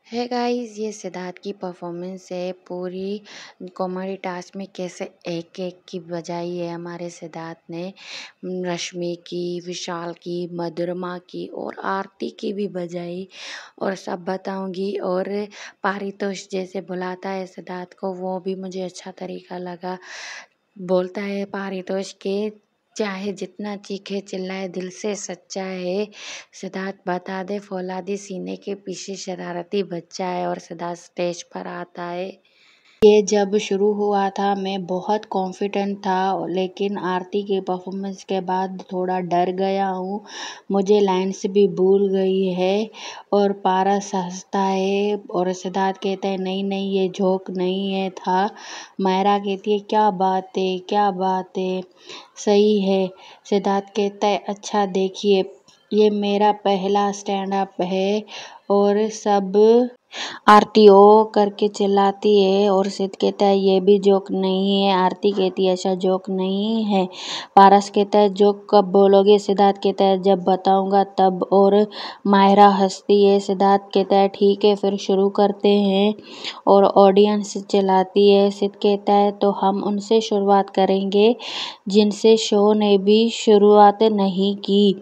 है गाइस, ये सिद्धार्थ की परफॉर्मेंस है। पूरी कॉमेडी टास्क में कैसे एक एक की बजाई है हमारे सिद्धार्थ ने। रश्मि की, विशाल की, मधुरमा की और आरती की भी बजाई और सब बताऊंगी। और पारितोष जैसे बुलाता है सिद्धार्थ को, वो भी मुझे अच्छा तरीका लगा। बोलता है पारितोष के चाहे जितना चीखे चिल्लाए दिल से सच्चा है। सिद्धार्थ बता दे फौलादी सीने के पीछे शरारती बच्चा है। और सिद्धार्थ स्टेज पर आता है। ये जब शुरू हुआ था मैं बहुत कॉन्फिडेंट था, लेकिन आरती के परफॉर्मेंस के बाद थोड़ा डर गया हूँ। मुझे लाइन्स भी भूल गई है। और पारस हंसता है और सिद्धार्थ कहता है नहीं नहीं ये जोक नहीं है था। मायरा कहती है क्या बात है क्या बात है, सही है। सिद्धार्थ कहता है अच्छा देखिए ये मेरा पहला स्टैंड अप है। और सब आरती ओ करके चिल्लाती है और सिद्ध कहता है ये भी जोक नहीं है। आरती कहती है ऐसा जोक नहीं है। पारस कहता है जोक कब बोलोगे? सिद्धार्थ कहता है जब बताऊंगा तब। और मायरा हंसती है। सिद्धार्थ कहता है ठीक है फिर शुरू करते हैं। और ऑडियंस चिल्लाती है। सिद्ध कहता है तो हम उनसे शुरुआत करेंगे जिनसे शो ने भी शुरुआत नहीं की,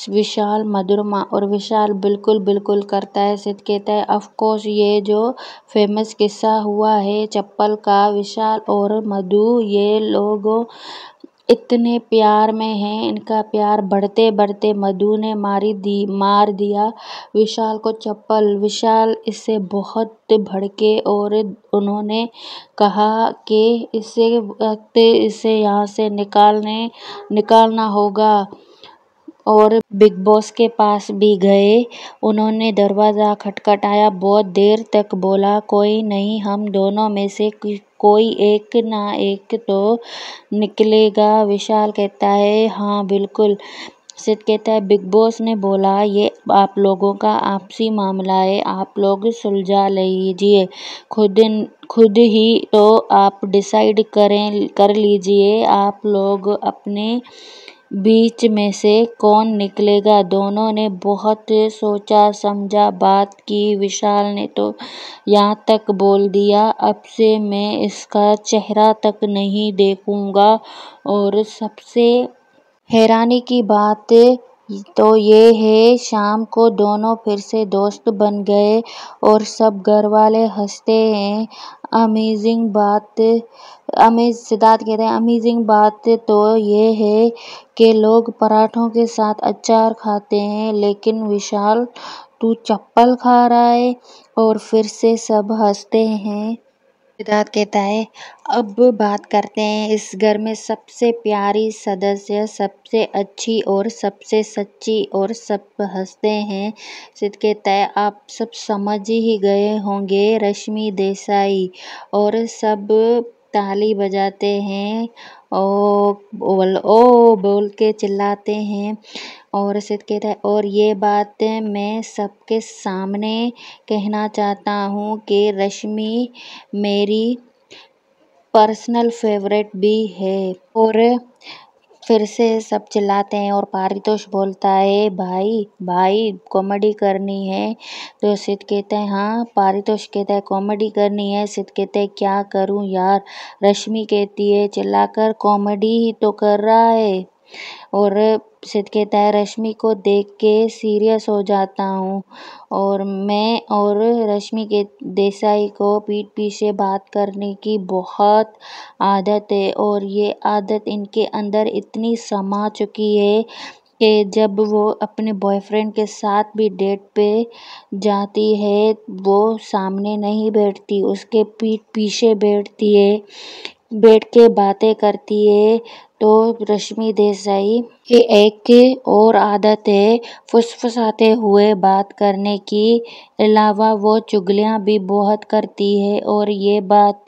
विशाल, मधुरमा। और विशाल बिल्कुल बिल्कुल करता है। सिद्ध कहता है ऑफ कोर्स ये जो फेमस किस्सा हुआ है चप्पल का, विशाल और मधु ये लोग इतने प्यार में हैं, इनका प्यार बढ़ते बढ़ते मधु ने मार दिया विशाल को चप्पल। विशाल इससे बहुत भड़के और उन्होंने कहा कि इसे यहाँ से निकालना होगा। और बिग बॉस के पास भी गए। उन्होंने दरवाज़ा खटखटाया, बहुत देर तक बोला कोई नहीं, हम दोनों में से कोई एक ना एक तो निकलेगा। विशाल कहता है हाँ बिल्कुल। सिद्ध कहता है बिग बॉस ने बोला ये आप लोगों का आपसी मामला है, आप लोग सुलझा लीजिए खुद ही। तो आप डिसाइड कर लीजिए आप लोग अपने बीच में से कौन निकलेगा। दोनों ने बहुत सोचा समझा बात की। विशाल ने तो यहाँ तक बोल दिया अब से मैं इसका चेहरा तक नहीं देखूंगा। और सबसे हैरानी की बात तो ये है शाम को दोनों फिर से दोस्त बन गए और सब घर वाले हंसते हैं। सिद्धार्थ कहते हैं अमेजिंग बात तो ये है कि लोग पराठों के साथ अचार खाते हैं, लेकिन विशाल तू चप्पल खा रहा है। और फिर से सब हंसते हैं। सिद्धार्थ कहता है अब बात करते हैं इस घर में सबसे प्यारी सदस्य, सबसे अच्छी और सबसे सच्ची। और सब हंसते हैं। सिद्ध कहता है आप सब समझ ही गए होंगे, रश्मि देसाई। और सब ताली बजाते हैं ओ बोल के चिल्लाते हैं। और सिद्ध कहता है और ये बात मैं सबके सामने कहना चाहता हूँ कि रश्मि मेरी पर्सनल फेवरेट भी है। और फिर से सब चिल्लाते हैं और पारितोष बोलता है भाई कॉमेडी करनी है। तो सिद्ध कहता है हाँ। पारितोष कहता है कॉमेडी करनी है। सिद्ध कहता है क्या करूँ यार? रश्मि कहती है चिल्लाकर कॉमेडी ही तो कर रहा है। और सिद्ध कहता है रश्मि को देख के सीरियस हो जाता हूँ। और मैं और रश्मि के देसाई को पीठ पीछे बात करने की बहुत आदत है। और ये आदत इनके अंदर इतनी समा चुकी है कि जब वो अपने बॉयफ्रेंड के साथ भी डेट पे जाती है वो सामने नहीं बैठती, उसके पीठ पीछे बैठ के बातें करती है। तो रश्मि देसाई की एक और आदत है फुसफुसाते हुए बात करने की अलावा वो चुगलियाँ भी बहुत करती है। और ये बात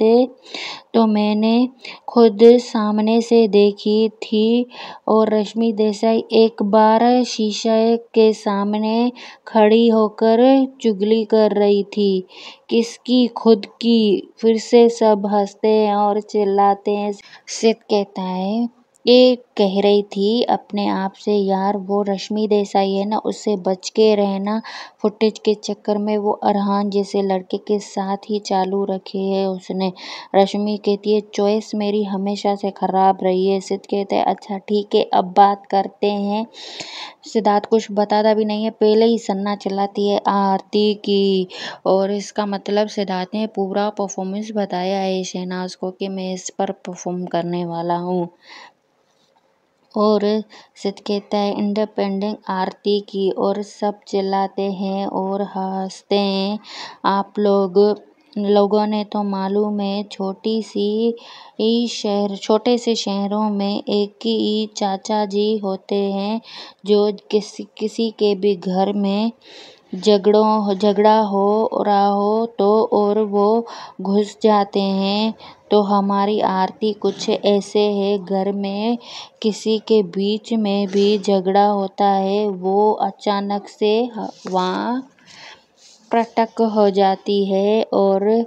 तो मैंने खुद सामने से देखी थी। और रश्मि देसाई एक बार शीशे के सामने खड़ी होकर चुगली कर रही थी। किसकी? खुद की। फिर से सब हंसते हैं और चिल्लाते हैं। सिद्ध कहता है ये कह रही थी अपने आप से, यार वो रश्मि देसाई है ना, उससे बच के रहना। फुटेज के चक्कर में वो अरहान जैसे लड़के के साथ ही चालू रखे है उसने। रश्मि कहती है चॉइस मेरी हमेशा से खराब रही है। सिद्ध कहते हैं अच्छा ठीक है, अब बात करते हैं। सिद्धार्थ कुछ बताता भी नहीं है, पहले ही सन्ना चलाती है आरती की। और इसका मतलब सिद्धार्थ ने पूरा परफॉर्मेंस बताया है शहनाज को कि मैं इस पर परफॉर्म करने वाला हूँ। और सिद्ध कहता है इंडिपेंडेंट आरती की, और सब चिल्लाते हैं और हंसते हैं। आप लोगों ने तो मालूम है, छोटे से शहरों में एक ही चाचा जी होते हैं, जो किसी के भी घर में झगड़ा हो रहा हो तो और वो घुस जाते हैं। तो हमारी आरती कुछ ऐसे है, घर में किसी के बीच में भी झगड़ा होता है, वो अचानक से वहाँ प्रकट हो जाती है, और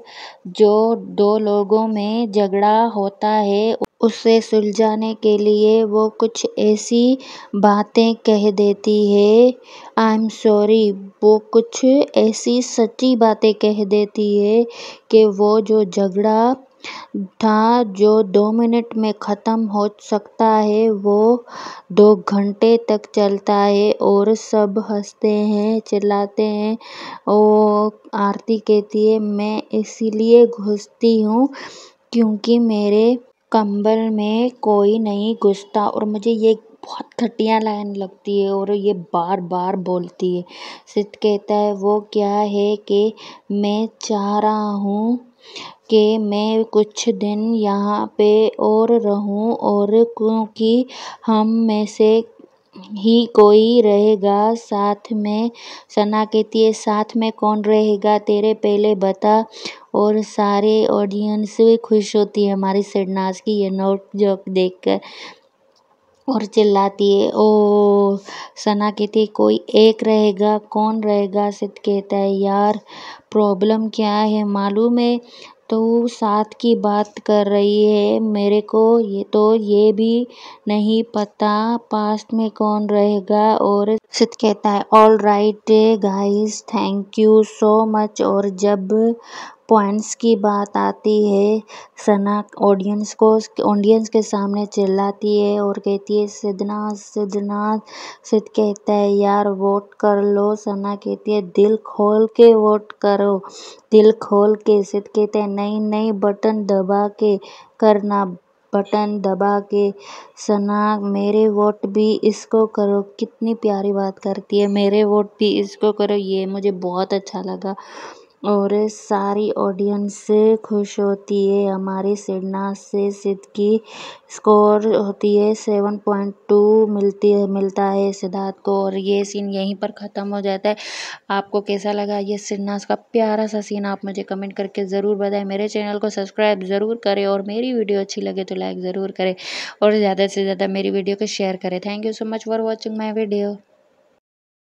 जो दो लोगों में झगड़ा होता है उसे सुलझाने के लिए वो कुछ ऐसी बातें कह देती है। आई एम सॉरी, वो कुछ ऐसी सच्ची बातें कह देती है कि वो जो झगड़ा था, जो 2 मिनट में ख़त्म हो सकता है, वो 2 घंटे तक चलता है। और सब हंसते हैं, चिल्लाते हैं। और आरती कहती है मैं इसीलिए घुसती हूँ क्योंकि मेरे कंबल में कोई नहीं घुसता। और मुझे ये बहुत घटिया लाइन लगती है, और ये बार बार बोलती है। सिद्ध कहता है वो क्या है कि मैं चाह रहा हूँ कि मैं कुछ दिन यहाँ पे और रहूँ, और क्योंकि हम में से ही कोई रहेगा साथ में। सना कहती है साथ में कौन रहेगा तेरे, पहले बता। और सारे ऑडियंस भी खुश होती है हमारी शहनाज की ये नोट जोक देखकर, और चिल्लाती है ओ। सना कहती है कोई एक रहेगा, कौन रहेगा। सिद्ध कहता है यार प्रॉब्लम क्या है मालूम है, तो साथ की बात कर रही है, मेरे को ये भी नहीं पता पास्ट में कौन रहेगा। और सिद्ध कहता है all right guys, thank you so much. और जब पॉइंट्स की बात आती है, सना ऑडियंस के सामने चिल्लाती है और कहती है सिद्धनाथ सिद्धनाथ। सिद्ध कहता है यार वोट कर लो। सना कहती है दिल खोल के वोट करो, दिल खोल के। सिद्ध कहते हैं नहीं नहीं, बटन दबा के करना, बटन दबा के। सना मेरे वोट भी इसको करो, कितनी प्यारी बात करती है, मेरे वोट भी इसको करो, ये मुझे बहुत अच्छा लगा। और सारी ऑडियंस खुश होती है हमारी शहनाज से। सिद्ध की स्कोर होती है 7.2 मिलता है सिद्धार्थ को। और ये सीन यहीं पर ख़त्म हो जाता है। आपको कैसा लगा ये शहनाज का प्यारा सा सीन, आप मुझे कमेंट करके ज़रूर बताएं। मेरे चैनल को सब्सक्राइब ज़रूर करें, और मेरी वीडियो अच्छी लगे तो लाइक ज़रूर करें, और ज़्यादा से ज़्यादा मेरी वीडियो को शेयर करें। Thank you so much for watching my video.